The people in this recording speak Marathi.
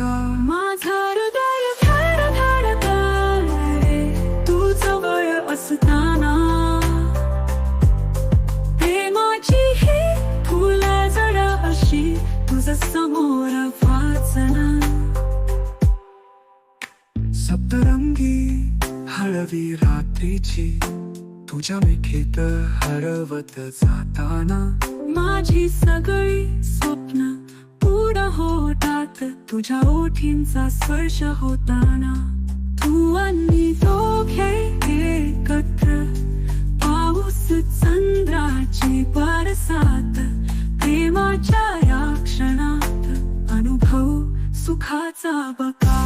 का? माझं हृदय धडधडतंय तू जवळ असताना, प्रेमाची ही फुलं जड अशी तुझं समोर वाचना. सप्तरंगी हळवी रात्रीची तुझ्या मिठीत हरवत जाताना, माझी सगळी स्वप्न पूर्ण होतात तुझ्या ओठींचा स्पर्श होताना. तू आणि दोघे एकत्र, पाऊस चंद्राची बरसात, प्रेमाच्या या क्षणात अनुभव सुखाचा बका.